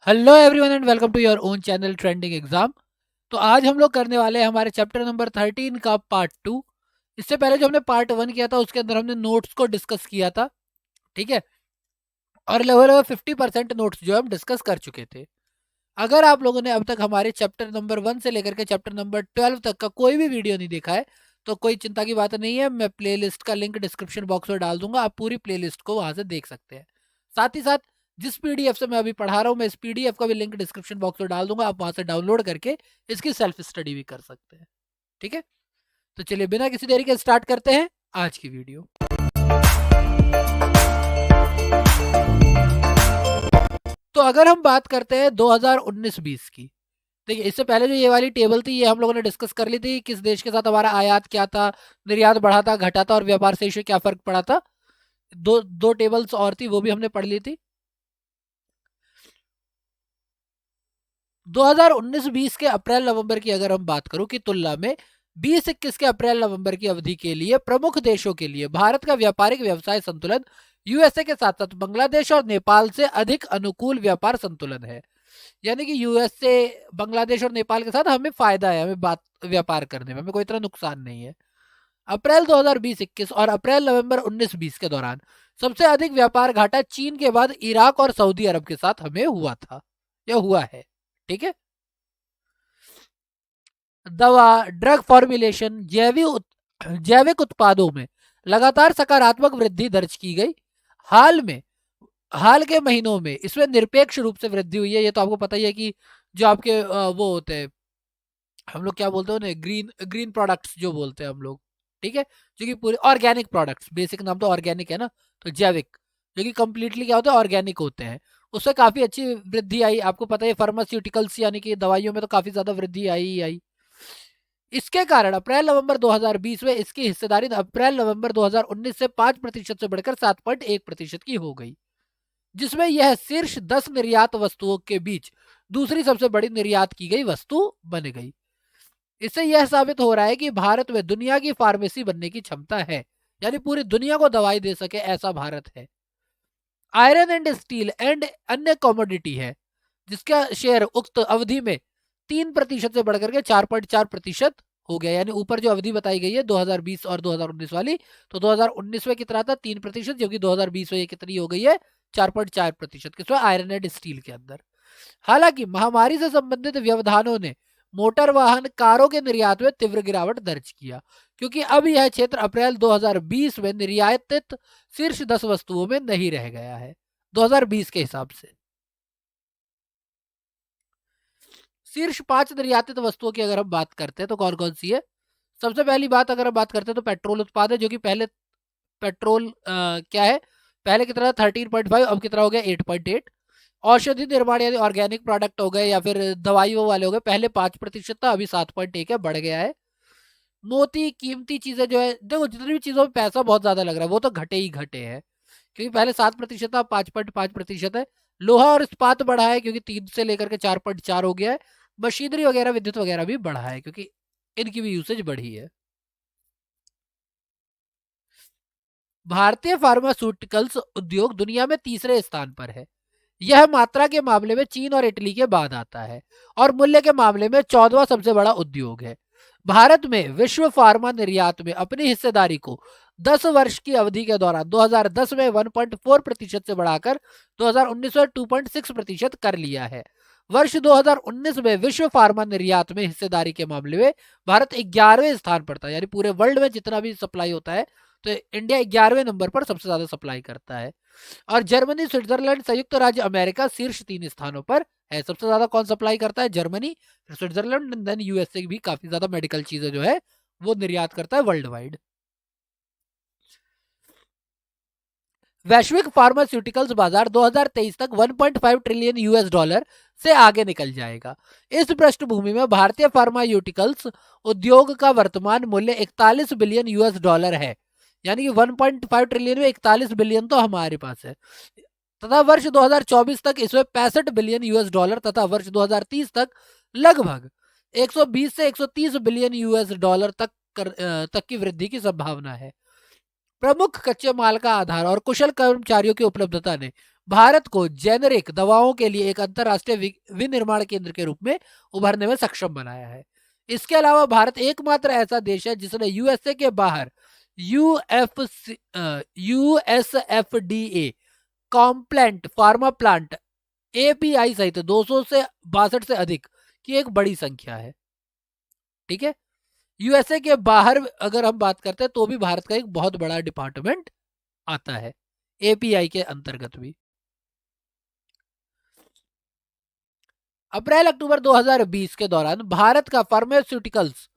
Hello everyone and welcome to your own channel trending exam. तो आज हम लोग करने वाले हैं हमारे चैप्टर नंबर 13 का पार्ट 2। इससे पहले जो हमने पार्ट 1 किया था उसके अंदर हमने नोट्स को डिस्कस किया था, ठीक है। और लगभग लगभग 50% नोट्स जो हम डिस्कस कर चुके थे। अगर आप लोगों ने अब तक हमारे चैप्टर नंबर 1 से लेकर के चैप्टर नंबर 12 तक का कोई भी वीडियो नहीं देखा है तो कोई चिंता की बात नहीं है, मैं प्लेलिस्ट का लिंक डिस्क्रिप्शन बॉक्स में डाल दूंगा, आप पूरी प्लेलिस्ट को वहां से देख सकते हैं। साथ ही साथ जिस पीडीएफ से मैं अभी पढ़ा रहा हूँ मैं इस पीडीएफ का भी लिंक डिस्क्रिप्शन बॉक्स में डाल दूंगा, आप वहां से डाउनलोड करके इसकी सेल्फ स्टडी भी कर सकते हैं, ठीक है। तो चलिए बिना किसी देरी के स्टार्ट करते हैं आज की वीडियो। तो अगर हम बात करते हैं 2019-20 की, देखिए इससे पहले जो ये वाली टेबल थी ये हम लोगों ने डिस्कस कर ली थी, किस देश के साथ हमारा आयात क्या था, निर्यात बढ़ा था घटा था और व्यापार से इसमें क्या फर्क पड़ा था। दो दो टेबल्स और थी वो भी हमने पढ़ ली थी। 2019-20 के अप्रैल नवंबर की अगर हम बात करूं की तुलना में 2021 के अप्रैल नवंबर की अवधि के लिए प्रमुख देशों के लिए भारत का व्यापारिक व्यवसाय संतुलन यूएसए के साथ साथ बांग्लादेश और नेपाल से अधिक अनुकूल व्यापार संतुलन है। यानी कि यूएस से बांग्लादेश और नेपाल के साथ हमें फायदा है, हमें बात व्यापार करने में हमें कोई इतना नुकसान नहीं है। अप्रैल 2020-21 और अप्रैल नवंबर 19-20 के दौरान सबसे अधिक व्यापार घाटा चीन के बाद इराक और सऊदी अरब के साथ हमें हुआ था या हुआ है, ठीक है। दवा, ड्रग फॉर्मुलेशन, जैविक उत्पादों में लगातार सकारात्मक वृद्धि दर्ज की गई। हाल में हाल के महीनों में इसमें निरपेक्ष रूप से वृद्धि हुई है। ये तो आपको पता ही है कि जो आपके वो होते हैं, हम लोग क्या बोलते हैं उन्हें, ग्रीन ग्रीन प्रोडक्ट्स जो बोलते हैं हम लोग, ठीक है। जो कि पूरे ऑर्गेनिक प्रोडक्ट्स, बेसिक नाम तो ऑर्गेनिक है ना, तो जैविक जो कि कंप्लीटली क्या होता है ऑर्गेनिक होते हैं, उससे काफी अच्छी वृद्धि आई। आपको पता है फार्मास्यूटिकल्स यानी कि दवाइयों में तो काफी ज्यादा वृद्धि आई ही आई। इसके कारण अप्रैल नवंबर 2020 में इसकी हिस्सेदारी अप्रैल नवंबर 2019 से 5% से बढ़कर 7.1% की हो गई, जिसमें यह शीर्ष 10 निर्यात वस्तुओं के बीच दूसरी सबसे बड़ी निर्यात की गई वस्तु बन गई। इससे यह साबित हो रहा है कि भारत में दुनिया की फार्मेसी बनने की क्षमता है, यानी पूरी दुनिया को दवाई दे सके ऐसा भारत है। आयरन एंड स्टील एंड अन्य कॉमोडिटी है जिसका शेयर उक्त अवधि में 3% से बढ़कर के 4.4% हो गया। यानी ऊपर जो अवधि बताई गई है 2020 और 2019 वाली, तो 2019 में कितना था 3%, जबकि 2020 में ये कितनी हो गई है 4.4%, किसमें आयरन एंड स्टील के अंदर। हालांकि महामारी से संबंधित व्यवधानों ने मोटर वाहन कारों के निर्यात में तीव्र गिरावट दर्ज किया, क्योंकि अब यह क्षेत्र अप्रैल 2020 में निर्यातित शीर्ष 10 वस्तुओं में नहीं रह गया है 2020 के हिसाब से। शीर्ष 5 निर्यातित वस्तुओं की अगर हम बात करते हैं तो कौन कौन सी है। सबसे पहली बात अगर हम बात करते हैं तो पेट्रोल उत्पाद है, जो कि पहले पेट्रोल क्या है, पहले कितना था 13.5, अब कितना हो गया 8.8। औषधि निर्माण यानी ऑर्गेनिक प्रोडक्ट हो गए या फिर दवाइयों वाले हो गए, पहले 5% था अभी 7.1 है, बढ़ गया है। मोती कीमती चीजें जो है, देखो जितनी भी चीजों में पैसा बहुत ज्यादा लग रहा है वो तो घटे ही घटे हैं, क्योंकि पहले 7% था 5.5% है। लोहा और इस्पात बढ़ा है क्योंकि 3 से लेकर के 4.4 हो गया है। मशीनरी वगैरह विद्युत वगैरह भी बढ़ा है क्योंकि इनकी भी यूसेज बढ़ी है। भारतीय फार्मास्यूटिकल्स उद्योग दुनिया में तीसरे स्थान पर है। यह मात्रा के मामले में चीन और इटली के बाद आता है और मूल्य के मामले में 14वां सबसे बड़ा उद्योग है। भारत में विश्व फार्मा निर्यात में अपनी हिस्सेदारी को 10 वर्ष की अवधि के दौरान 2010 में 1.4% से बढ़ाकर 2019 में 2.6% कर लिया है। वर्ष 2019 में विश्व फार्मा निर्यात में हिस्सेदारी के मामले में भारत 11वें स्थान पर था, यानी पूरे वर्ल्ड में जितना भी सप्लाई होता है तो इंडिया 11वें नंबर पर सबसे ज्यादा सप्लाई करता है। और जर्मनी, स्विट्जरलैंड, संयुक्त राज्य अमेरिका शीर्ष 3 स्थानों पर है। सबसे ज्यादा कौन सप्लाई करता है, जर्मनी, स्विट्जरलैंड, देन यूएसए भी काफी ज्यादा मेडिकल चीजें जो है वो निर्यात करता है वर्ल्ड वाइड। वैश्विक फार्मास्यूटिकल्स बाजार 2023 तक 1.5 ट्रिलियन यूएस डॉलर से आगे निकल जाएगा। इस पृष्ठभूमि में भारतीय फार्मास्यूटिकल्स उद्योग का वर्तमान मूल्य 41 बिलियन यूएस डॉलर है, यानी कि 1.5 ट्रिलियन में 41 बिलियन तो हमारे पास है, तथा वर्ष 2024 तक इसमें 65 बिलियन यूएस डॉलर तथा वर्ष 2030 तक लगभग 120 से 130 बिलियन यूएस डॉलर तक की वृद्धि की संभावना है। प्रमुख कच्चे माल का आधार और कुशल कर्मचारियों की उपलब्धता ने भारत को जेनेरिक दवाओं के लिए एक अंतरराष्ट्रीय विनिर्माण केंद्र के रूप में उभरने में सक्षम बनाया है। इसके अलावा भारत एकमात्र ऐसा देश है जिसने यूएसए के बाहर USFDA compliant pharma plant API सहित 200 से 62 से अधिक की एक बड़ी संख्या है। ठीक है, यूएसए के बाहर अगर हम बात करते हैं तो भी भारत का एक बहुत बड़ा डिपार्टमेंट आता है एपीआई के अंतर्गत भी। अप्रैल अक्टूबर 2020 के दौरान भारत का फार्मास्यूटिकल्स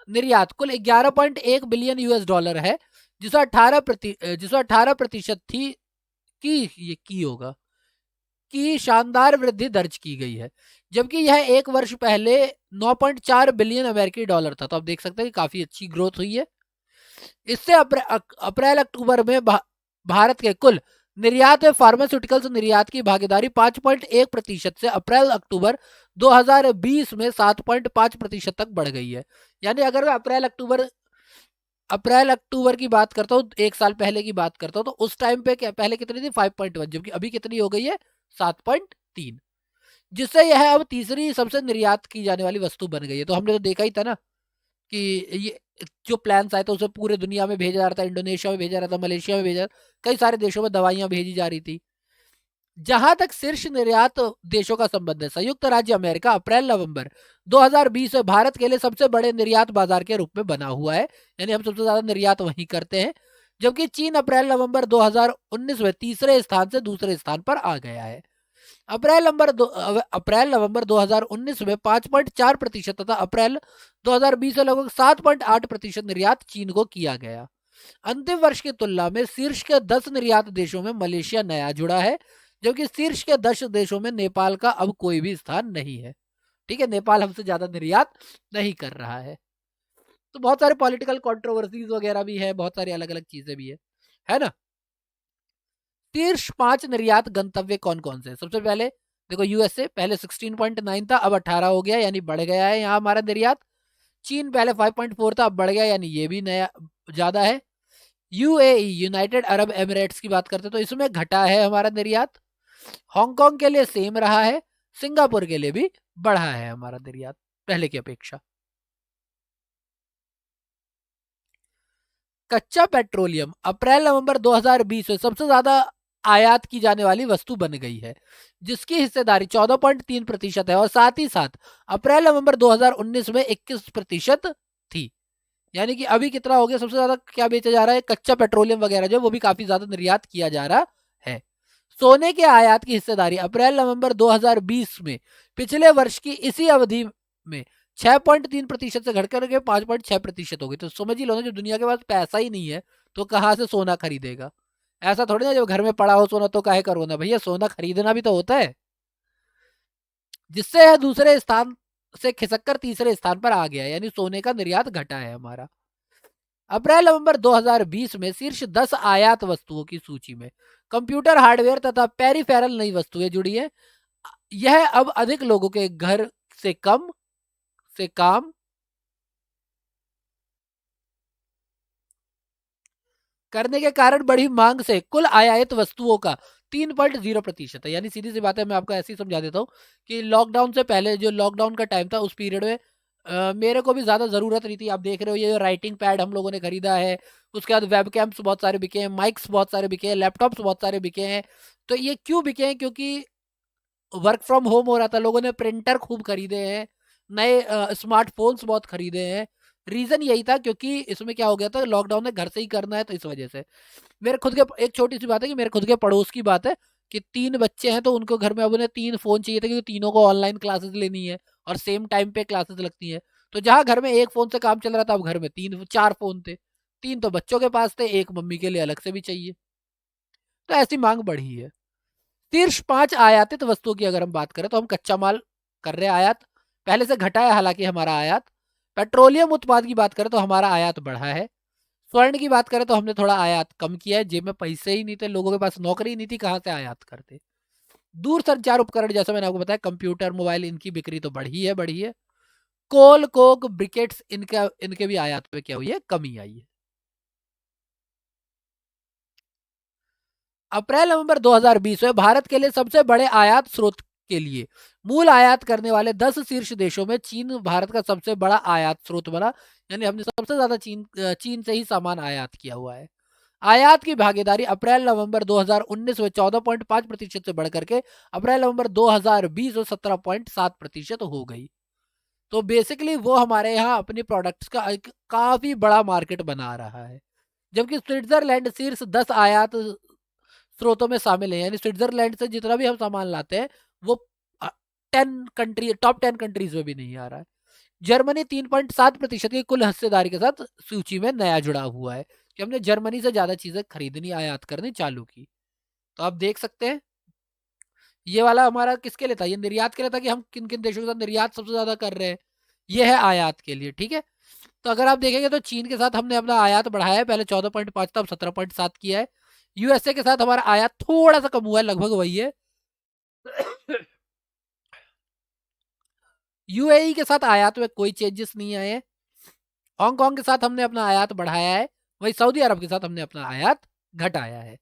निर्यात कुल 11.1 बिलियन यूएस डॉलर है, जिसमें 18% थी की होगा की शानदार वृद्धि दर्ज की गई है, जबकि यह एक वर्ष पहले 9.4 बिलियन अमेरिकी डॉलर था। तो आप देख सकते हैं कि काफी अच्छी ग्रोथ हुई है। इससे अप्रैल अक्टूबर में भारत के कुल निर्यात में फार्मास्यूटिकल्स निर्यात की भागीदारी 5.1% से अप्रैल अक्टूबर 2020 में 7.5% तक बढ़ गई है। यानी अगर मैं अप्रैल अक्टूबर की बात करता हूँ, एक साल पहले की बात करता हूँ, तो उस टाइम पे पहले कितनी थी 5.1, जबकि अभी कितनी हो गई है 7.3, जिससे यह अब तीसरी सबसे निर्यात की जाने वाली वस्तु बन गई है। तो हमने तो देखा ही था ना कि ये जो प्लान्स आए थे उसे पूरे दुनिया में भेजा जा रहा था, इंडोनेशिया में भेजा जा रहा था, मलेशिया में भेजा, कई सारे देशों में दवाइयां भेजी जा रही थी। जहां तक शीर्ष निर्यात देशों का संबंध है, संयुक्त राज्य अमेरिका अप्रैल नवंबर 2020 में भारत के लिए सबसे बड़े निर्यात बाजार के रूप में बना हुआ है, यानी हम सबसे ज्यादा निर्यात वहीं करते हैं। जबकि चीन अप्रैल नवंबर 2019 में तीसरे स्थान से दूसरे स्थान पर आ गया है। अप्रैल नवंबर 2019 में 5.4% तथा अप्रैल 2020 में लगभग 7.8% निर्यात चीन को किया गया। अंतिम वर्ष की तुलना में शीर्ष के 10 निर्यात देशों में मलेशिया नया जुड़ा है, जबकि शीर्ष के 10 देशों में नेपाल का अब कोई भी स्थान नहीं है। ठीक है, नेपाल हमसे ज्यादा निर्यात नहीं कर रहा है। तो बहुत सारे पॉलिटिकल कंट्रोवर्सीज वगैरह भी है, बहुत सारी अलग अलग चीजें भी है ना। शीर्ष 5 निर्यात गंतव्य कौन कौन से? सबसे पहले देखो यूएसए, पहले 16.9 था, अब 18 हो गया, यानी बढ़ गया है यहाँ हमारा निर्यात। चीन पहले 5.4 था, अब बढ़ गया, यानी ये भी नया ज्यादा है। यूएई यूनाइटेड अरब एमिरेट्स की बात करते तो इसमें घटा है हमारा निर्यात। हांगकांग के लिए सेम रहा है, सिंगापुर के लिए भी बढ़ा है हमारा निर्यात पहले की अपेक्षा। कच्चा पेट्रोलियम अप्रैल नवंबर 2020 में सबसे ज्यादा आयात की जाने वाली वस्तु बन गई है, जिसकी हिस्सेदारी 14.3% है, और साथ ही साथ अप्रैल नवंबर 2019 में 21% थी। यानी कि अभी कितना हो गया, सबसे ज्यादा क्या बेचा जा रहा है, कच्चा पेट्रोलियम वगैरह जो वो भी काफी ज्यादा निर्यात किया जा रहा है। सोने के आयात की हिस्सेदारी अप्रैल नवंबर 2020 में पिछले वर्ष की इसी अवधि में 6.3% से घटकर के 5.6% हो गई। तो समझ ही लो ना, जो दुनिया के पास पैसा ही नहीं है तो कहां से सोना खरीदेगा। ऐसा थोड़ी ना जो घर में पड़ा हो सोना तो काहे करो ना, भैया सोना खरीदना भी तो होता है। जिससे दूसरे स्थान से खिसक कर तीसरे स्थान पर आ गया, यानी सोने का निर्यात घटा है हमारा। अप्रैल नवंबर 2020 में शीर्ष 10 आयात वस्तुओं की सूची में कंप्यूटर हार्डवेयर तथा पेरिफेरल नई वस्तुएं जुड़ी हैं। यह अब अधिक लोगों के घर से कम से काम करने के कारण बढ़ी मांग से कुल आयात वस्तुओं का 3.0% है। यानी सीधी सी बात है, मैं आपको ऐसे ही समझा देता हूँ कि लॉकडाउन से पहले जो लॉकडाउन का टाइम था उस पीरियड में मेरे को भी ज्यादा जरूरत नहीं थी। आप देख रहे हो ये जो राइटिंग पैड हम लोगों ने खरीदा है, उसके बाद वेब कैम्स बहुत सारे बिके हैं, माइक्स बहुत सारे बिके हैं, लैपटॉप्स बहुत सारे बिके हैं। तो ये क्यों बिके हैं? क्योंकि वर्क फ्रॉम होम हो रहा था, लोगों ने प्रिंटर खूब खरीदे हैं, नए स्मार्टफोन्स बहुत खरीदे हैं। रीजन यही था क्योंकि इसमें क्या हो गया था, लॉकडाउन में घर से ही करना है, तो इस वजह से। मेरे खुद के एक छोटी सी बात है कि मेरे खुद के पड़ोस की बात है कि 3 बच्चे हैं, तो उनको घर में अब उन्हें 3 फोन चाहिए थे, क्योंकि तीनों को ऑनलाइन क्लासेस लेनी है और सेम टाइम पे क्लासेस लगती है। तो जहां घर में एक फोन से काम चल रहा था, अब घर में 3 4 फोन थे। 3 तो बच्चों के पास थे, एक मम्मी के लिए अलग से भी चाहिए। तो ऐसी मांग बढ़ी है। शीर्ष 5 आयातित वस्तुओं की अगर हम बात करें तो हम कच्चा माल कर रहे हैं आयात, पहले से घटा है हालांकि हमारा आयात। पेट्रोलियम उत्पाद की बात करें तो हमारा आयात बढ़ा है। स्वर्ण की बात करें तो हमने थोड़ा आयात कम किया है, जेब में पैसे ही नहीं थे, लोगों के पास नौकरी ही नहीं थी, कहां से आयात करते। दूर संचार उपकरण जैसा मैंने आपको बताया, कंप्यूटर मोबाइल, इनकी बिक्री तो बढ़ी है। कोल कोक ब्रिकेट्स इनका इनके भी आयात पे क्या हुई है, कमी आई है। अप्रैल नवंबर 2020 में भारत के लिए सबसे बड़े आयात स्रोत के लिए मूल आयात करने वाले 10 शीर्ष देशों में चीन भारत का सबसे बड़ा आयात स्रोत बना। यानी हमने सबसे ज्यादा चीन से ही सामान आयात किया हुआ है। आयात की भागीदारी अप्रैल नवंबर 2019 में 14.5% से बढ़कर के अप्रैल नवंबर 2020 में 17.7% हो गई। तो बेसिकली वो हमारे यहाँ अपने प्रोडक्ट्स का एक काफी बड़ा मार्केट बना रहा है। जबकि स्विट्जरलैंड शीर्ष 10 आयात स्रोतों में शामिल है। यानी स्विट्जरलैंड से जितना भी हम सामान लाते हैं वो 10 टॉप 10 कंट्रीज में भी नहीं आ रहा है। जर्मनी 3.7% की कुल हिस्सेदारी के साथ सूची में नया जुड़ा हुआ है कि हमने जर्मनी से ज्यादा चीजें खरीदनी आयात करनी चालू की। तो आप देख सकते हैं ये वाला हमारा किसके लिए था, ये निर्यात के लिए था कि हम किन किन देशों के साथ निर्यात सबसे ज्यादा कर रहे हैं। ये है आयात के लिए, ठीक है। तो अगर आप देखेंगे तो चीन के साथ हमने अपना आयात बढ़ाया है, पहले 14.5 था, अब 17.7 किया है। यूएसए के साथ हमारा आयात थोड़ा सा कम हुआ है, लगभग वही है। यूएई के साथ आयात में कोई चेंजेस नहीं आए हैं। हांगकांग के साथ हमने अपना आयात बढ़ाया है, वही सऊदी अरब के साथ हमने अपना आयात घटाया है।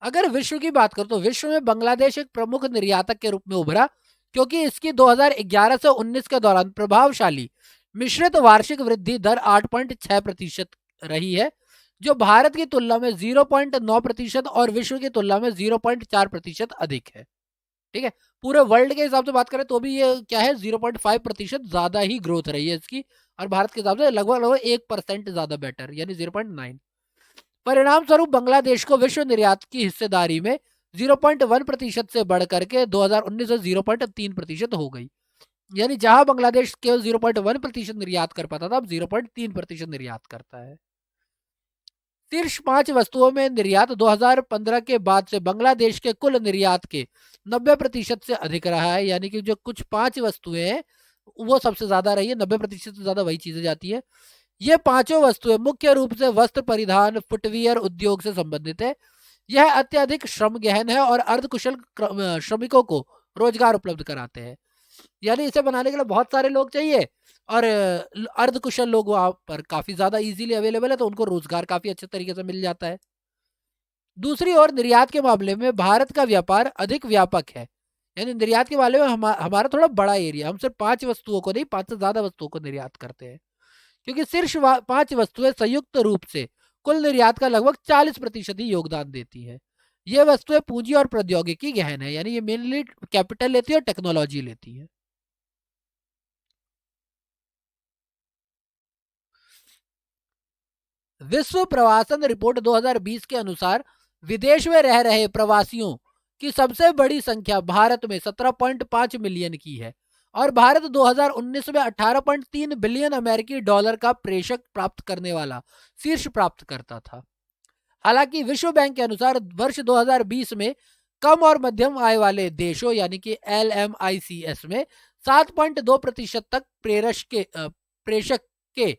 अगर विश्व की बात करो तो विश्व में बांग्लादेश एक प्रमुख निर्यातक के रूप में उभरा क्योंकि इसकी 2011 से 19 के दौरान प्रभावशाली मिश्रित वार्षिक वृद्धि दर 8.6% रही है, जो भारत की तुलना में 0.9% और विश्व की तुलना में 0.4% अधिक है। ठीक है, पूरे वर्ल्ड के हिसाब से बात करें तो भी ये क्या है 0.5% ज्यादा ही ग्रोथ रही है इसकी, और भारत के हिसाब से लगभग लगभग 1% ज्यादा बेटर, यानी 0.9। परिणाम स्वरूप बांग्लादेश को विश्व निर्यात की हिस्सेदारी में 0.1% से बढ़कर के 2019 में 0.3% हो गई। यानी जहां बांग्लादेश केवल 0.1% निर्यात कर पाता था, अब 0.3% निर्यात करता है। शीर्ष 5 वस्तुओं में निर्यात 2015 के बाद से बांग्लादेश के कुल निर्यात के 90% से अधिक रहा है। यानी कि जो कुछ 5 वस्तुएं हैं वो सबसे ज्यादा रही है, 90% से ज्यादा वही चीजें जाती है। ये पांचों वस्तुएं मुख्य रूप से वस्त्र परिधान फुटवियर उद्योग से संबंधित है। यह अत्यधिक श्रम गहन है और अर्धकुशल श्रमिकों को रोजगार उपलब्ध कराते हैं। यानी इसे बनाने के लिए बहुत सारे लोग चाहिए और अर्धकुशल लोग वहां पर काफी ज्यादा इजीली अवेलेबल है, तो उनको रोजगार काफी अच्छे तरीके से मिल जाता है। दूसरी ओर निर्यात के मामले में भारत का व्यापार अधिक व्यापक है। यानी निर्यात के मामले में हमारा थोड़ा बड़ा एरिया, हम सिर्फ 5 वस्तुओं को नहीं 5 से ज्यादा वस्तुओं को निर्यात करते हैं, क्योंकि शीर्ष 5 वस्तुएं संयुक्त रूप से कुल निर्यात का लगभग 40% ही योगदान देती है। ये वस्तुएं पूंजी और प्रौद्योगिकी गहन है, यानी ये मेनली कैपिटल लेती है और टेक्नोलॉजी लेती है। विश्व प्रवासन रिपोर्ट 2020 के अनुसार विदेश में रह रहे प्रवासियों की सबसे बड़ी संख्या भारत में 17.5 मिलियन की है और भारत 2019 में 18.3 बिलियन अमेरिकी डॉलर का प्रेषक प्राप्त करने वाला शीर्ष प्राप्त करता था। हालांकि विश्व बैंक के अनुसार वर्ष 2020 में कम और मध्यम आय वाले देशों यानी कि LMICS में 7.2% तक प्रेषक के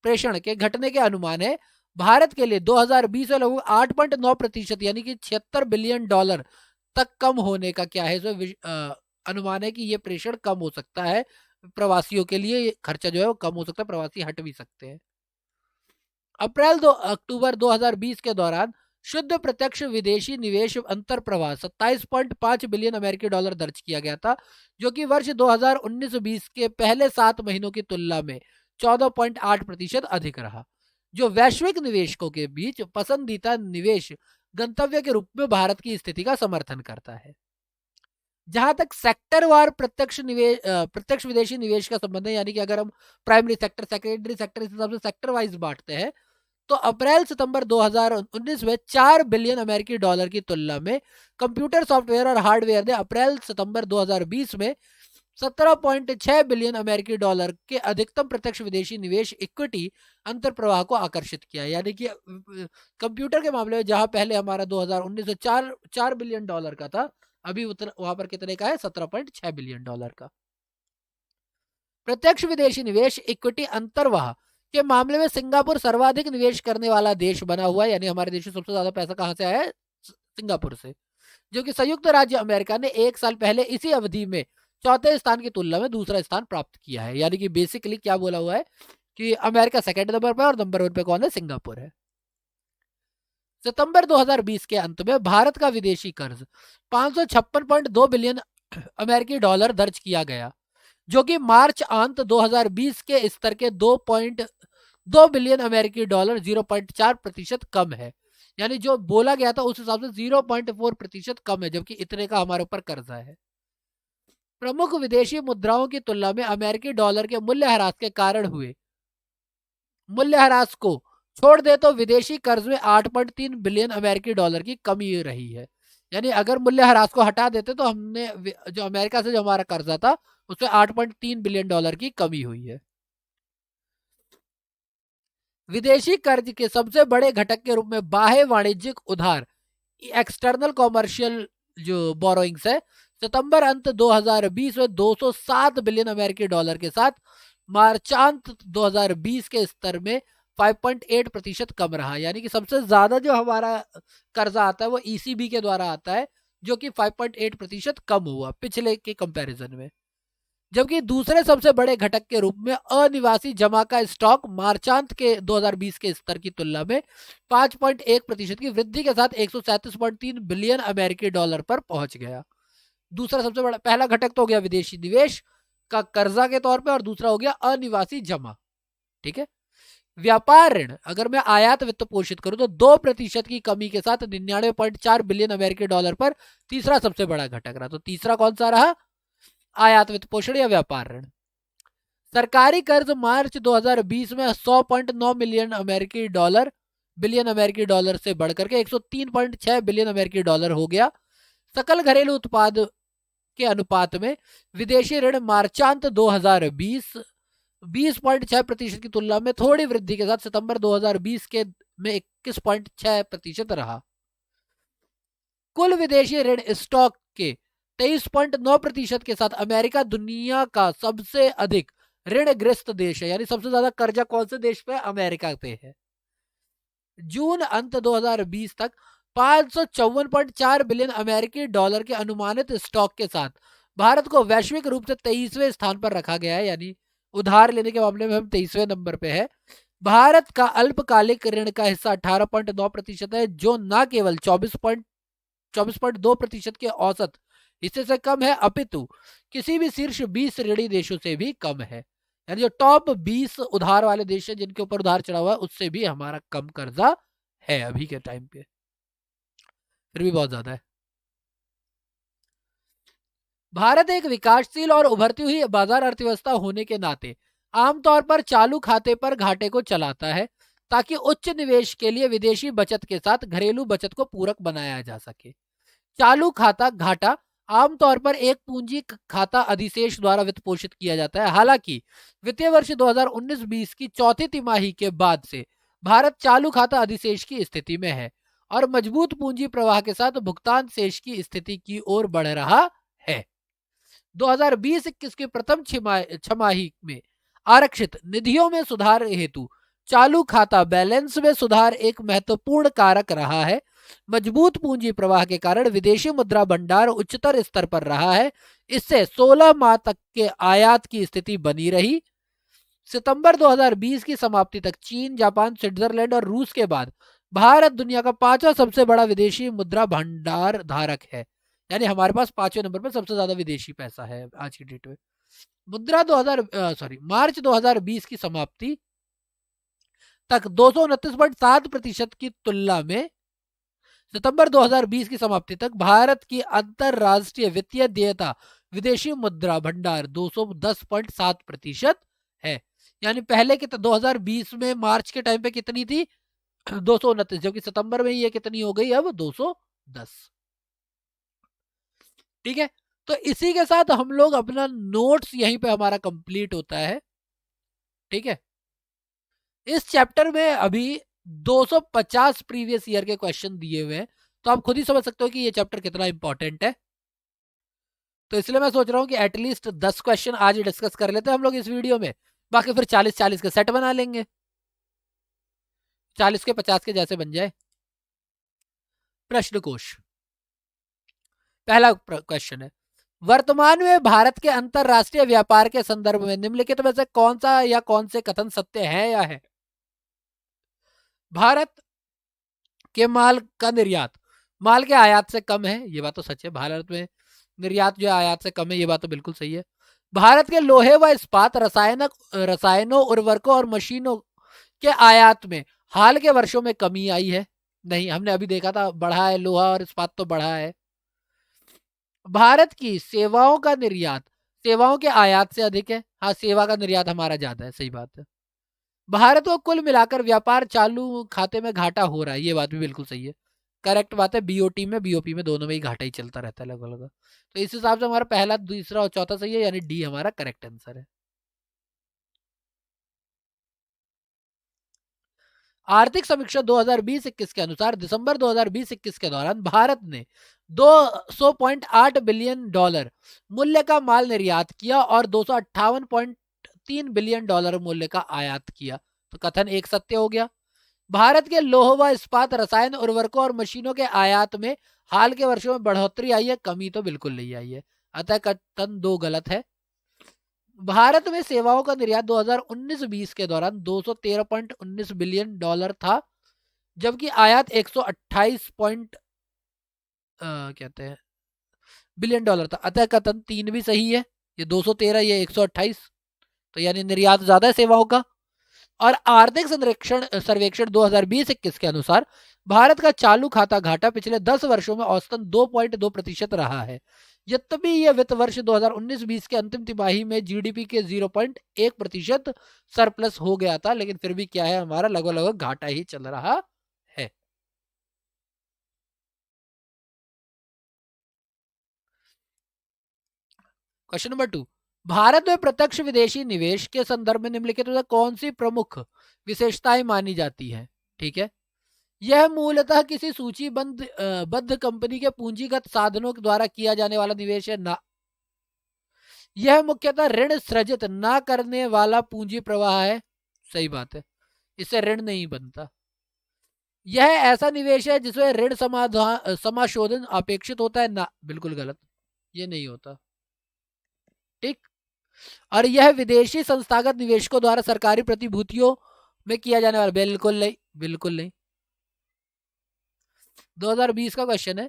प्रेषण के घटने के अनुमान है। भारत के लिए 2020 में लगभग 8.9% यानी कि 76 बिलियन डॉलर तक कम होने का क्या है इसमें अनुमान है कि ये प्रेषण कम हो सकता है। प्रवासियों के लिए खर्चा जो है वो कम हो सकता है, प्रवासी हट भी सकते हैं। अक्टूबर 2020 के दौरान शुद्ध प्रत्यक्ष विदेशी निवेश अंतर प्रवाह 27.5 बिलियन अमेरिकी डॉलर दर्ज किया गया था, जो कि वर्ष 2019-20 के पहले 7 महीनों की तुलना में 14.8% अधिक रहा, जो वैश्विक निवेशकों के बीच पसंदीदा निवेश गंतव्य के रूप में भारत की स्थिति का समर्थन करता है। जहां तक सेक्टरवार प्रत्यक्ष विदेशी निवेश का संबंध है, यानी कि अगर हम प्राइमरी सेक्टर सेकेंडरी सेक्टर इस हिसाब से सेक्टर वाइज बांटते हैं, तो अप्रैल सितंबर 2019 में 4 बिलियन अमेरिकी डॉलर की तुलना में कंप्यूटर सॉफ्टवेयर और हार्डवेयर ने अप्रैल सितंबर 2020 में 17.6 बिलियन अमेरिकी डॉलर के अधिकतम प्रत्यक्ष विदेशी निवेश इक्विटी अंतर प्रवाह को आकर्षित किया। यानी कि कंप्यूटर के मामले में जहां पहले हमारा 2019 में 4 बिलियन डॉलर का था, अभी वहां पर कितने का है 17.6 बिलियन डॉलर का। प्रत्यक्ष विदेशी निवेश इक्विटी अंतर्वाह के मामले में सिंगापुर सर्वाधिक निवेश करने वाला देश बना हुआ है। यानी हमारे देश में सबसे ज्यादा पैसा कहां से आया है, सिंगापुर से, जो कि संयुक्त राज्य अमेरिका ने 1 साल पहले इसी अवधि में चौथे स्थान की तुलना में दूसरा स्थान प्राप्त किया है। यानी कि बेसिकली क्या बोला हुआ है कि अमेरिका सेकंड नंबर पर और नंबर 1 पे कौन है, सिंगापुर है। सितंबर 2020 के अंत में भारत का विदेशी कर्ज 556.2 बिलियन अमेरिकी डॉलर दर्ज किया गया, जो कि मार्च अंत 2020 के स्तर के 2.2 बिलियन अमेरिकी डॉलर 0.4% कम है। यानी जो बोला गया था उस हिसाब से 0.4% कम है, जबकि इतने का हमारे ऊपर कर्जा है। प्रमुख विदेशी मुद्राओं की तुलना में अमेरिकी डॉलर के मूल्यह्रास के कारण हुए मूल्यह्रास को छोड़ दे तो विदेशी कर्ज में 8.3 बिलियन अमेरिकी डॉलर की कमी रही है। यानी अगर मूल्यह्रास को हटा देते तो हमने जो अमेरिका से जो हमारा कर्जा था उसमें 8.3 बिलियन डॉलर की कमी हुई है। विदेशी कर्ज के सबसे बड़े घटक के रूप में बाह्य वाणिज्यिक उधार एक्सटर्नल कॉमर्शियल जो बोरोइंग्स है, सितंबर अंत 2020 में 207 बिलियन अमेरिकी डॉलर के साथ मार्चांत 2020 के स्तर में 5.8% कम रहा। यानी कि सबसे ज्यादा जो हमारा कर्जा आता है वो ईसीबी के द्वारा आता है, जो कि 5.8% कम हुआ पिछले के कंपैरिजन में। जबकि दूसरे सबसे बड़े घटक के रूप में अनिवासी जमा का स्टॉक मार्चांत के 2020 के स्तर की तुलना में 5.1% की वृद्धि के साथ 137.3 बिलियन अमेरिकी डॉलर पर पहुंच गया। दूसरा सबसे बड़ा, पहला घटक तो हो गया विदेशी निवेश का कर्जा के तौर पे और दूसरा हो गया अनिवासी जमा। ठीक है। व्यापार ऋण अगर मैं आयात वित्त पोषित करूं तो 2% की कमी के साथ 99.4 बिलियन अमेरिकी डॉलर पर तीसरा सबसे बड़ा घटक रहा। तो तीसरा कौन सा रहा? आयात वित्त पोषण या व्यापार ऋण। सरकारी कर्ज मार्च 2020 में 100.9 बिलियन अमेरिकी डॉलर से बढ़कर के 103.6 बिलियन अमेरिकी डॉलर हो गया। सकल घरेलू उत्पाद के अनुपात में विदेशी ऋण मार्चांत 2020 20.6% की तुलना में थोड़ी वृद्धि के साथ सितंबर 2020 के में 21.6% रहा। कुल विदेशी ऋण स्टॉक के 23.9% के साथ अमेरिका दुनिया का सबसे अधिक ऋणग्रस्त देश है। यानी सबसे ज्यादा कर्जा कौन से देश पे? अमेरिका पे है। जून अंत 2020 तक 554.4 बिलियन अमेरिकी डॉलर के अनुमानित स्टॉक के साथ भारत को वैश्विक रूप से 23वें स्थान पर रखा गया है। यानी उधार लेने के मामले में हम 23वें नंबर पे है। भारत का अल्पकालिक ऋण का हिस्सा 18.9% है, जो न केवल 24.2% के औसत हिस्से से कम है, अपितु किसी भी शीर्ष 20 ऋणी देशों से भी कम है। यानी जो टॉप 20 उधार वाले देश हैं जिनके ऊपर उधार चढ़ा हुआ है उससे भी हमारा कम कर्जा है अभी के टाइम पे, फिर भी बहुत ज्यादा है। भारत एक विकासशील और उभरती हुई बाजार अर्थव्यवस्था होने के नाते आमतौर पर चालू खाते पर घाटे को चलाता है, ताकि उच्च निवेश के लिए विदेशी बचत के साथ घरेलू बचत को पूरक बनाया जा सके। चालू खाता घाटा आमतौर पर एक पूंजी खाता अधिशेष द्वारा वित्त पोषित किया जाता है। हालांकि वित्तीय वर्ष 2019-20 की चौथी तिमाही के बाद से भारत चालू खाता अधिशेष की स्थिति में है और मजबूत पूंजी प्रवाह के साथ भुगतान शेष की स्थिति की ओर बढ़ रहा है। 2020-21 की प्रथम छमाही में आरक्षित निधियों में सुधार हेतु चालू खाता बैलेंस में सुधार एक महत्वपूर्ण कारक रहा है। मजबूत पूंजी प्रवाह के कारण विदेशी मुद्रा भंडार उच्चतर स्तर पर रहा है। इससे 16 माह तक के आयात की स्थिति बनी रही। सितंबर 2020 की समाप्ति तक चीन, जापान, स्विट्जरलैंड और रूस के बाद भारत दुनिया का 5वां सबसे बड़ा विदेशी मुद्रा भंडार धारक है। यानी हमारे पास 5वें नंबर पर सबसे ज्यादा विदेशी पैसा है आज की डेट में। मार्च 2020 की समाप्ति तक 229.7% की तुलना में सितंबर 2020 की समाप्ति तक भारत की अंतरराष्ट्रीय वित्तीय देयता विदेशी मुद्रा भंडार 210.7% है। यानी पहले के 2020 में मार्च के टाइम पे कितनी थी? 229, जबकि सितंबर में ये कितनी हो गई? अब 210। ठीक है। तो इसी के साथ हम लोग अपना नोट्स यहीं पे हमारा कंप्लीट होता है। ठीक है। इस चैप्टर में अभी 250 प्रीवियस ईयर के क्वेश्चन दिए हुए हैं, तो आप खुद ही समझ सकते हो कि ये चैप्टर कितना इंपॉर्टेंट है। तो इसलिए मैं सोच रहा हूं कि एटलीस्ट 10 क्वेश्चन आज ही डिस्कस कर लेते हैं हम लोग इस वीडियो में, बाकी फिर 40-40 के सेट बना लेंगे, 40 के 50 के जैसे बन जाए। प्रश्न कोश पहला क्वेश्चन है, वर्तमान में भारत के अंतरराष्ट्रीय व्यापार के संदर्भ में निम्नलिखित में से कौन सा या कौन से कथन सत्य है या है? भारत के माल का निर्यात माल के आयात से कम है, ये बात तो सच है। भारत में निर्यात जो है आयात से कम है, ये बात तो बिल्कुल सही है। भारत के लोहे व इस्पात रसायनों उर्वरकों और मशीनों के आयात में हाल के वर्षों में कमी आई है। नहीं, हमने अभी देखा था बढ़ा है, लोहा और इस्पात तो बढ़ा है। भारत की सेवाओं का निर्यात सेवाओं के आयात से अधिक है। हाँ, सेवा का निर्यात हमारा ज्यादा है, सही बात है। भारत को कुल मिलाकर व्यापार चालू खाते में घाटा हो रहा है, ये बात भी बिल्कुल सही है। करेक्ट बात है। बीओपी में दोनों में ही घाटा ही चलता रहता है लगभग लगभग। तो इस हिसाब से हमारा पहला, दूसरा और चौथा सही है, यानी डी हमारा करेक्ट आंसर है। आर्थिक समीक्षा 2020-21 के अनुसार दिसंबर 2020-21 के दौरान भारत ने 200.8 बिलियन डॉलर मूल्य का माल निर्यात किया और 258.3 बिलियन डॉलर मूल्य का आयात किया। तो कथन एक सत्य हो गया। भारत के लोह व इस्पात रसायन उर्वरकों और मशीनों के आयात में हाल के वर्षों में बढ़ोतरी आई है, कमी तो बिल्कुल नहीं आई है। अतः कथन दो गलत है। भारत में सेवाओं का निर्यात 2019-20 के दौरान 213.19 बिलियन डॉलर था, जबकि आयात 128 कहते हैं बिलियन डॉलर था। अतः कथन तीन भी सही है। ये 213, ये 128, तो यानी निर्यात ज्यादा है सेवाओं का। और आर्थिक सर्वेक्षण 2020-21 के अनुसार भारत का चालू खाता घाटा पिछले 10 वर्षों में औसतन 2.2% रहा है। यद्यपि यह वित्त वर्ष 2019-20 के अंतिम तिमाही में जीडीपी के 0.1% सरप्लस हो गया था, लेकिन फिर भी क्या है, हमारा लगभग लगभग घाटा ही चल रहा है। क्वेश्चन नंबर 2, भारत में प्रत्यक्ष विदेशी निवेश के संदर्भ में निम्नलिखित में कौन सी प्रमुख विशेषताएं मानी जाती हैं? ठीक है, यह मूलतः किसी सूचीबद्ध कंपनी के पूंजीगत साधनों द्वारा किया जाने वाला निवेश है ना। यह मुख्यतः ऋण सृजित ना करने वाला पूंजी प्रवाह है। सही बात है, इससे ऋण नहीं बनता। यह ऐसा निवेश है जिसमें ऋण समाशोधन अपेक्षित होता है ना। बिल्कुल गलत, ये नहीं होता। ठीक। और यह विदेशी संस्थागत निवेशकों द्वारा सरकारी प्रतिभूतियों में किया जाने वाला, बिल्कुल नहीं, बिल्कुल नहीं। 2020 का क्वेश्चन है,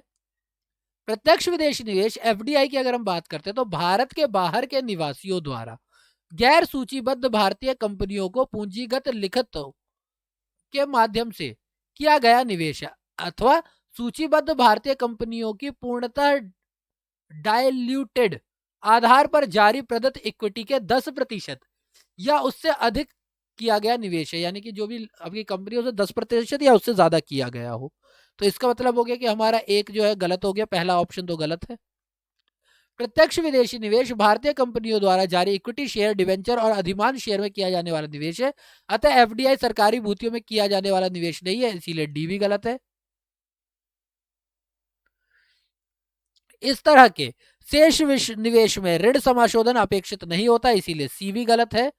प्रत्यक्ष विदेशी निवेश एफडीआई की अगर हम बात करते हैं तो भारत के बाहर के निवासियों द्वारा गैर सूचीबद्ध भारतीय कंपनियों को पूंजीगत लिखतों के माध्यम से किया गया निवेश है, अथवा सूचीबद्ध भारतीय कंपनियों की पूर्णतः डायल्यूटेड आधार पर जारी प्रदत्त इक्विटी के 10% या उससे अधिक किया गया निवेश है। यानी कि जो भी आपकी कंपनी से 10% या उससे ज्यादा किया गया हो। तो इसका मतलब हो गया कि हमारा एक जो है गलत हो गया, पहला ऑप्शन तो गलत है। प्रत्यक्ष विदेशी निवेश भारतीय कंपनियों द्वारा जारी इक्विटी शेयर, डिवेंचर और अधिमान शेयर में किया जाने वाला निवेश है। अतः एफडीआई सरकारी भूतियों में किया जाने वाला निवेश नहीं है, इसीलिए डी भी गलत है। इस तरह के शेष निवेश में ऋण समाशोधन अपेक्षित नहीं होता, इसीलिए सी भी गलत है।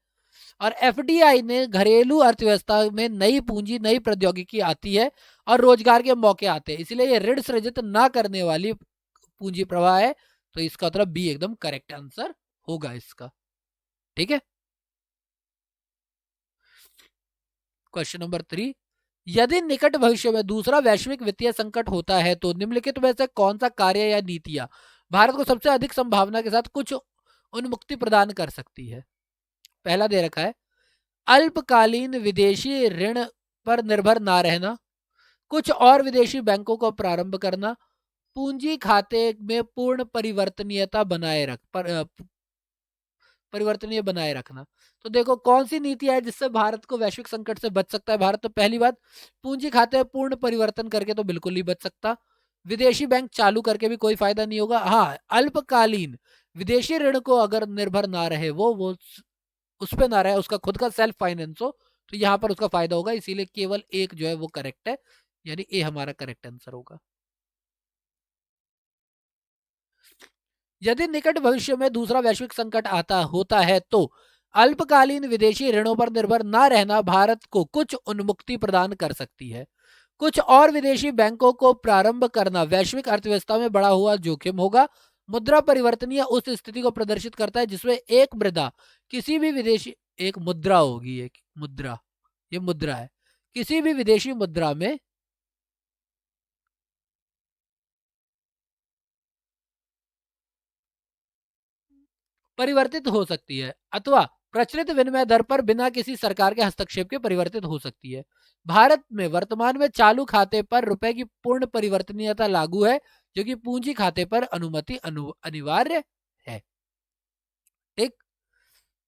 और एफडीआई ने घरेलू अर्थव्यवस्था में नई पूंजी, नई प्रौद्योगिकी आती है और रोजगार के मौके आते हैं, इसलिए ये ऋण सृजित ना करने वाली पूंजी प्रवाह है। तो इसका मतलब बी एकदम करेक्ट आंसर होगा इसका। ठीक है। क्वेश्चन नंबर 3, यदि निकट भविष्य में दूसरा वैश्विक वित्तीय संकट होता है तो निम्नलिखित में से कौन सा कार्य या नीतियां भारत को सबसे अधिक संभावना के साथ कुछ उन्मुक्ति प्रदान कर सकती है? पहला दे रखा है, अल्पकालीन विदेशी ऋण पर निर्भर ना रहना, कुछ और विदेशी बैंकों को प्रारंभ करना, पूंजी खाते में पूर्ण परिवर्तनीय बनाए रखना। तो देखो कौन सी नीति है जिससे भारत को वैश्विक संकट से बच सकता है भारत? तो पहली बात, पूंजी खाते में पूर्ण परिवर्तन करके तो बिल्कुल नहीं बच सकता। विदेशी बैंक चालू करके भी कोई फायदा नहीं होगा। हाँ, अल्पकालीन विदेशी ऋण को अगर निर्भर ना रहे, वो उस पर ना रहे, उसका खुद का सेल्फ फाइनेंस हो, तो यहाँ पर उसका फायदा होगा। इसीलिए केवल एक जो है वो करेक्ट है, यानी ए हमारा करेक्ट आंसर होगा। यदि निकट भविष्य में दूसरा वैश्विक संकट होता है तो अल्पकालीन विदेशी ऋणों पर निर्भर न रहना भारत को कुछ उन्मुक्ति प्रदान कर सकती है। कुछ और विदेशी बैंकों को प्रारंभ करना वैश्विक अर्थव्यवस्था में बढ़ा हुआ जोखिम होगा। मुद्रा परिवर्तनीय उस स्थिति को प्रदर्शित करता है जिसमें एक मुद्रा किसी भी विदेशी एक मुद्रा होगी, एक मुद्रा, ये मुद्रा है, किसी भी विदेशी मुद्रा में परिवर्तित हो सकती है अथवा प्रचलित विनिमय दर पर बिना किसी सरकार के हस्तक्षेप के परिवर्तित हो सकती है। भारत में वर्तमान में चालू खाते पर रुपए की पूर्ण परिवर्तनीयता लागू है, जो कि पूंजी खाते पर अनुमति अनिवार्य है। ठीक।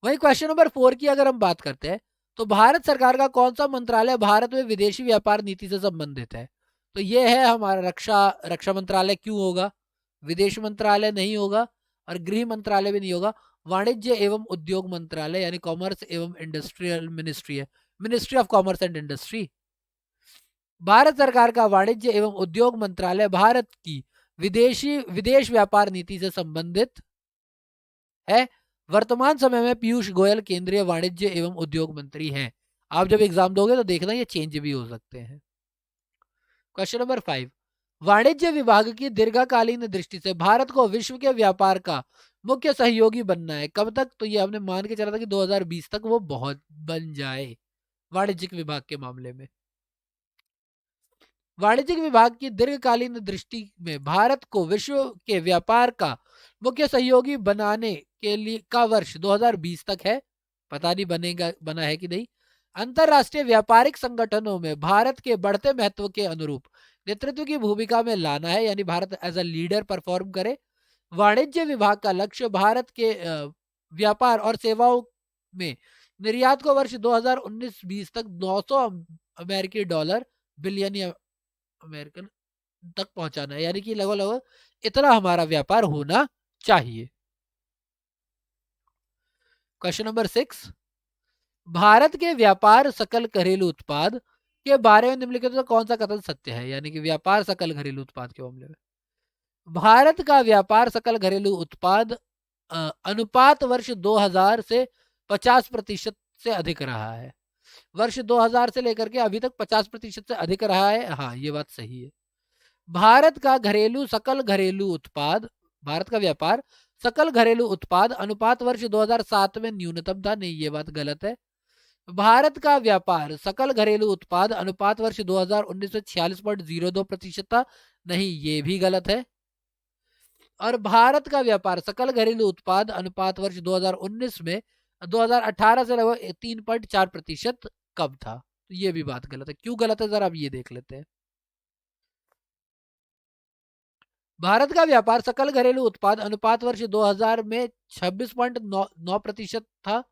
वही क्वेश्चन नंबर 4 की अगर हम बात करते हैं, तो भारत सरकार का कौन सा मंत्रालय भारत में विदेशी व्यापार नीति से संबंधित है? तो ये है हमारा रक्षा मंत्रालय। क्यों होगा? विदेश मंत्रालय नहीं होगा और गृह मंत्रालय भी नहीं होगा। वाणिज्य एवं उद्योग मंत्रालय यानी कॉमर्स एवं इंडस्ट्रियल मिनिस्ट्री है, ministry of commerce and industry. Bharat सरकार का वाणिज्य एवं उद्योग मंत्रालय भारत की विदेश व्यापार नीति से संबंधित है। वर्तमान समय में पीयूष गोयल केंद्रीय वाणिज्य एवं उद्योग मंत्री हैं। आप जब एग्जाम दोगे तो देखना ये चेंज भी हो सकते हैं। क्वेश्चन नंबर 5, वाणिज्य विभाग की दीर्घकालीन दृष्टि से भारत को विश्व के व्यापार का मुख्य सहयोगी बनना है। कब तक? तो ये हमने मान के चला था कि 2020 तक वो बहुत बन जाए वाणिज्यिक विभाग के मामले में। वाणिज्यिक विभाग की दीर्घकालीन दृष्टि में भारत को विश्व के व्यापार का मुख्य सहयोगी बनाने के लिए का वर्ष 2020 तक है। पता नहीं बना है कि नहीं। अंतरराष्ट्रीय व्यापारिक संगठनों में भारत के बढ़ते महत्व के अनुरूप नेतृत्व की भूमिका में लाना है, यानी Bharat as a leader perform करे। वाणिज्य विभाग का लक्ष्य भारत के व्यापार और सेवाओं में निर्यात को वर्ष 2019-20 तक 900 अमेरिकी डॉलर बिलियन या अमेरिकन तक पहुंचाना है, यानी कि लगभग लगभग इतना हमारा व्यापार होना चाहिए। क्वेश्चन नंबर 6, भारत के व्यापार सकल घरेलू उत्पाद के बारे में निम्नलिखित में कौन सा कथन सत्य है? यानी कि व्यापार सकल घरेलू उत्पाद के मामले में भारत का व्यापार सकल घरेलू उत्पाद अनुपात वर्ष 2000 से 50% से अधिक रहा है। वर्ष 2000 से लेकर के अभी तक 50% से अधिक रहा है। हाँ, ये बात सही है। भारत का सकल घरेलू उत्पाद, भारत का व्यापार सकल घरेलू उत्पाद अनुपात वर्ष 2007 में न्यूनतम था। नहीं, ये बात गलत है। भारत का व्यापार सकल घरेलू उत्पाद अनुपात वर्ष 2019 में 46.02% था। नहीं, ये भी गलत है। और भारत का व्यापार सकल घरेलू उत्पाद अनुपात वर्ष 2019 में 2018 से लगभग 3.4% कम था। तो ये भी बात गलत है। क्यों गलत है जरा अब ये देख लेते हैं। भारत का व्यापार सकल घरेलू उत्पाद अनुपात वर्ष 2000 में 26.9% था,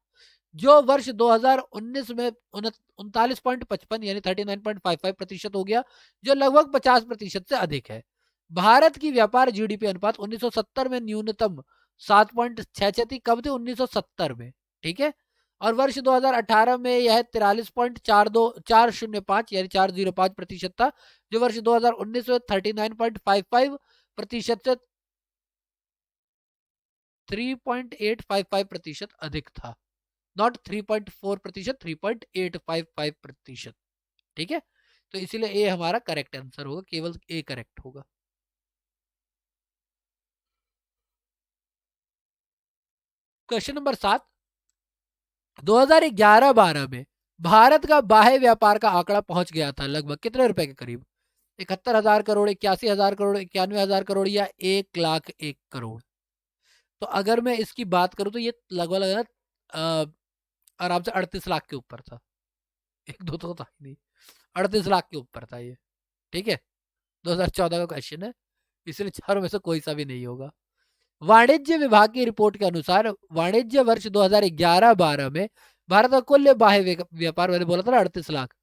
जो वर्ष 2019 में 39.55 यानी 39.55% हो गया, जो लगभग 50% से अधिक है। भारत की व्यापार जीडीपी अनुपात 1970 में न्यूनतम 7.66 थी। कब थी? 1970 में। ठीक है। और वर्ष 2018 में यह 43.405 यानी 405% था, जो वर्ष 2019 में 39.55% से 3.855% अधिक था। नॉट 3.4%, 3.855%। ठीक है। तो इसीलिए ए हमारा करेक्ट आंसर होगा, केवल ए करेक्ट होगा। क्वेश्चन नंबर 7, 2011-12 में भारत का बाह्य व्यापार का आंकड़ा पहुंच गया था लगभग कितने रुपए के करीब? 71,000 करोड़, 81,000 करोड़, 91,000 करोड़ या 1,01,00,000 करोड़? तो अगर मैं इसकी बात करूं तो ये लगभग लगभग आराम से 38 लाख के ऊपर था। एक दो तो था ही नहीं, 38 लाख के ऊपर था ये। ठीक है। 2014 का क्वेश्चन है, इसलिए चारों में से कोई सा भी नहीं होगा। वाणिज्य विभाग की रिपोर्ट के अनुसार वाणिज्य वर्ष 2011-12 में भारत का कुल बाह्य व्यापार, मैंने बोला था ना 38 लाख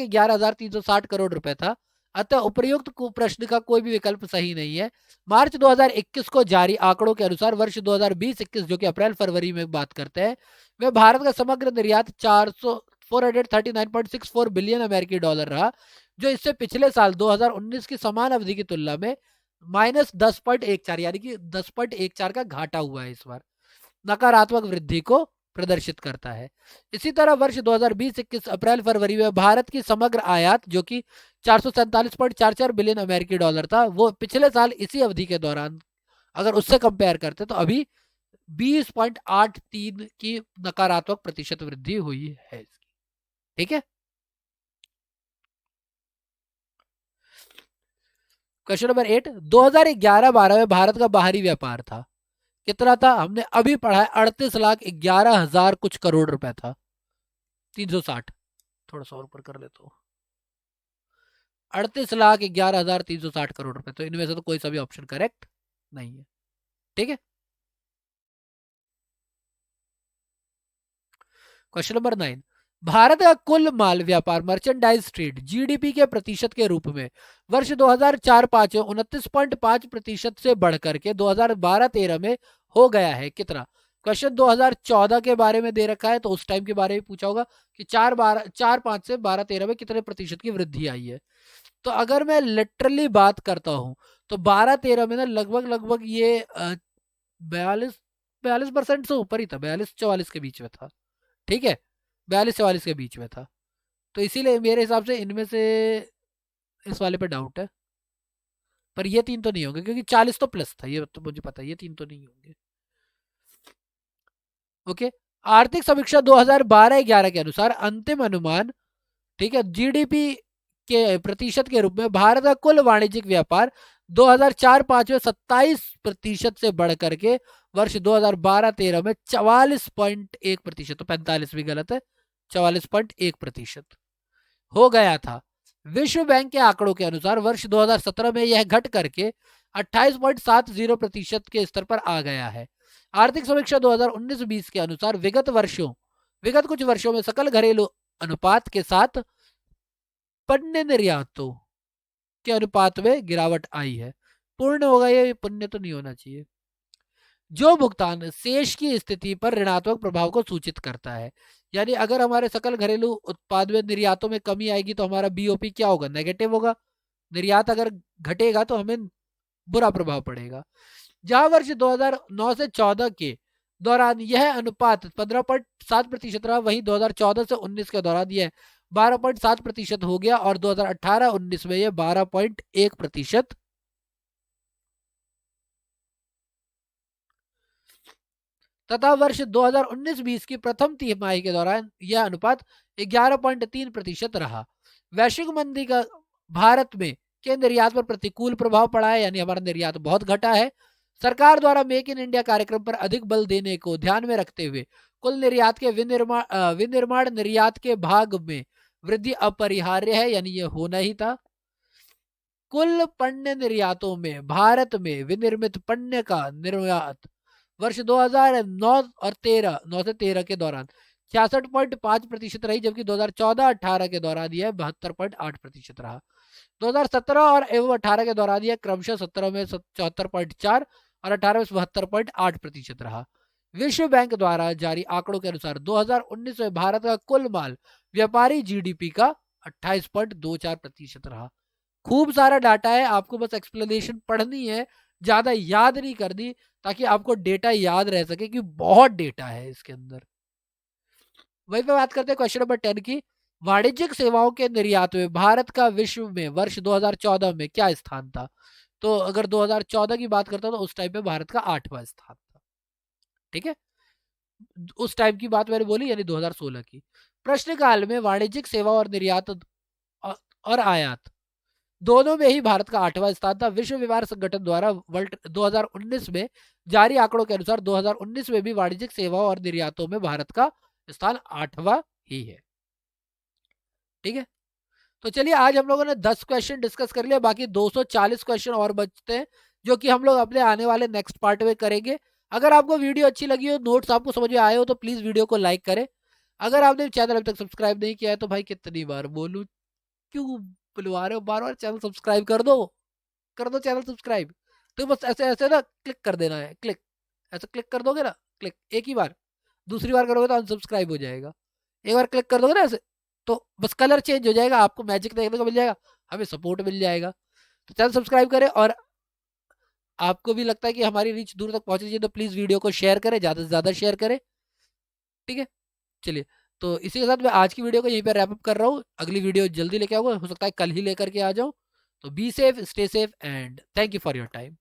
11,360 करोड़ रुपए था। अतः उपयुक्त प्रश्न का कोई भी विकल्प सही नहीं है। मार्च 2021 को जारी आंकड़ों के अनुसार वर्ष 2020-21 जो कि अप्रैल फरवरी में बात करते हैं, में भारत का समग्र निर्यात 439.64 बिलियन अमेरिकी डॉलर रहा, जो इससे पिछले साल 2019 की समान अवधि की तुलना में -10.14 यानी कि 10.14 का घाटा हुआ है। इस बार नकारात्मक वृद्धि को प्रदर्शित करता है। इसी तरह वर्ष 2020-21 अप्रैल फरवरी में भारत की समग्र आयात जो कि 447.44 बिलियन अमेरिकी डॉलर था, वो पिछले साल इसी अवधि के दौरान अगर उससे कंपेयर करते तो अभी 20.83 की नकारात्मक प्रतिशत वृद्धि हुई है। ठीक है। क्वेश्चन नंबर 8, 2011-12 में भारत का बाहरी व्यापार था कितना था हमने अभी पढ़ा है, 38,11,000 कुछ करोड़ रुपए था। 360, थोड़ा सा और ऊपर कर लेता हूँ, 38,11,360 करोड़ रुपए। तो इनमें से तो कोई सा भी ऑप्शन करेक्ट नहीं है। ठीक है, क्वेश्चन नंबर 9, भारत का कुल माल व्यापार मर्चेंडाइज ट्रेड जीडीपी के प्रतिशत के रूप में वर्ष 2004-5 में 29.5% से बढ़कर के 2012-13 में हो गया है कितना। क्वेश्चन 2014 के बारे में दे रखा है, तो उस टाइम के बारे में पूछा होगा कि 4-5 से 12-13 में कितने प्रतिशत की वृद्धि आई है। तो अगर मैं लिटरली बात करता हूं तो 12-13 में ना लगभग लगभग ये 42% से ऊपर ही था, 42-44 के बीच में था। ठीक है, 42-44 के बीच में था। तो इसीलिए मेरे हिसाब से इनमें से इस वाले पे डाउट है, पर ये तीन तो नहीं होंगे क्योंकि 40 तो प्लस था, ये तो मुझे पता है, ये तीन तो नहीं होंगे। ओके, आर्थिक समीक्षा 2012-11 के अनुसार अंतिम अनुमान, ठीक है, जीडीपी के प्रतिशत के रूप में भारत का कुल वाणिज्यिक व्यापार 2004-5 में 27% से बढ़ करके वर्ष 2012-13 में 44.1%, तो 45 भी गलत है, 44.1% हो गया था। विश्व बैंक के आंकड़ों के अनुसार वर्ष 2017 में यह घट करके 28.70% के स्तर पर आ गया है। आर्थिक समीक्षा 2019-20 के अनुसार विगत कुछ वर्षों में सकल घरेलू अनुपात के साथ पण्य निर्यातों के अनुपात में गिरावट आई है। पूर्ण होगा ये, पुण्य तो नहीं होना चाहिए। जो भुगतान शेष की स्थिति पर ऋणात्मक प्रभाव को सूचित करता है, यानी अगर हमारे सकल घरेलू उत्पाद में निर्यातों में कमी आएगी तो हमारा बीओपी क्या होगा, नेगेटिव होगा। निर्यात अगर घटेगा तो हमें बुरा प्रभाव पड़ेगा। जहां वर्ष 2009 से 14 के दौरान यह अनुपात 15.7% रहा, वहीं 2014 से 19 के दौरान यह 12.7% हो गया और 2018-19 में यह 12.1%। तथा वर्ष 2019-20 की प्रथम तिमाही के दौरान यह अनुपात 11.3% रहा। वैश्विक मंदी का भारत में के निर्यात पर प्रतिकूल प्रभाव पड़ा है, यानी हमारा निर्यात बहुत घटा है। सरकार द्वारा मेक इन इंडिया कार्यक्रम पर अधिक बल देने को ध्यान में रखते हुए कुल निर्यात के विनिर्माण निर्यात के भाग में वृद्धि अपरिहार्य है, यानी यह होना ही था। कुल पण्य निर्यातों में भारत में विनिर्मित पण्य का निर्यात वर्ष 2009 और 9 से 13 के दौरान 66.5% रही, जबकि 2014-18 के दौरान यह 72.8% रहा। 2017 और 18 के दौरान यह क्रमशः 17 में 74.4 और 18 में 72.8% रहा। विश्व बैंक द्वारा जारी आंकड़ों के अनुसार 2019 में भारत का कुल माल व्यापारी जीडीपी का 28.24% रहा। खूब सारा डाटा है, आपको बस एक्सप्लेनेशन पढ़नी है, ज्यादा याद नहीं करनी, ताकि आपको डेटा याद रह सके कि बहुत डेटा है इसके अंदर। वही पे बात करते हैं क्वेश्चन नंबर 10 की। वाणिज्यिक सेवाओं के निर्यात में भारत का विश्व में वर्ष 2014 में क्या स्थान था। तो अगर 2014 की बात करता हूं तो उस टाइम पे भारत का 8वां स्थान था। ठीक है, उस टाइम की बात मैंने बोली, यानी 2016 की। प्रश्नकाल में वाणिज्यिक सेवा और निर्यात और आयात दोनों में ही भारत का 8वां स्थान था। विश्व व्यापार संगठन द्वारा वर्ल्ड 2019 में जारी आंकड़ों के अनुसार 2019 में भी वाणिज्यिक सेवाओं और निर्यातों में भारत का स्थान 8वां ही है। ठीक है, तो चलिए आज हम लोगों ने 10 क्वेश्चन डिस्कस कर लिया, बाकी 240 क्वेश्चन और बचते हैं जो कि हम लोग अपने आने वाले नेक्स्ट पार्ट में करेंगे। अगर आपको वीडियो अच्छी लगी हो, नोट्स आपको समझ में आए हो, तो प्लीज वीडियो को लाइक करें। अगर आपने चैनल अभी तक सब्सक्राइब नहीं किया है तो भाई कितनी बार बोलूं, क्यों बुलवा रहे हो बार बार, चैनल सब्सक्राइब कर दो चैनल सब्सक्राइब। तो बस ऐसे ऐसे ना क्लिक कर देना है, क्लिक, ऐसे क्लिक कर दोगे ना, क्लिक एक ही बार, दूसरी बार करोगे तो अनसब्सक्राइब हो जाएगा। एक बार क्लिक कर दोगे ना ऐसे, तो बस कलर चेंज हो जाएगा, आपको मैजिक देखने को मिल जाएगा, हमें सपोर्ट मिल जाएगा। तो चैनल सब्सक्राइब करें, और आपको भी लगता है कि हमारी रीच दूर तक पहुंचनी चाहिए तो प्लीज वीडियो को शेयर करें, ज्यादा से ज्यादा शेयर करें। ठीक है, चलिए, तो इसी के साथ मैं आज की वीडियो को यहीं पर रैप अप कर रहा हूँ। अगली वीडियो जल्दी लेके आऊंगा, हो सकता है कल ही लेकर के आ जाऊं। तो be safe, stay safe, and thank you for your time.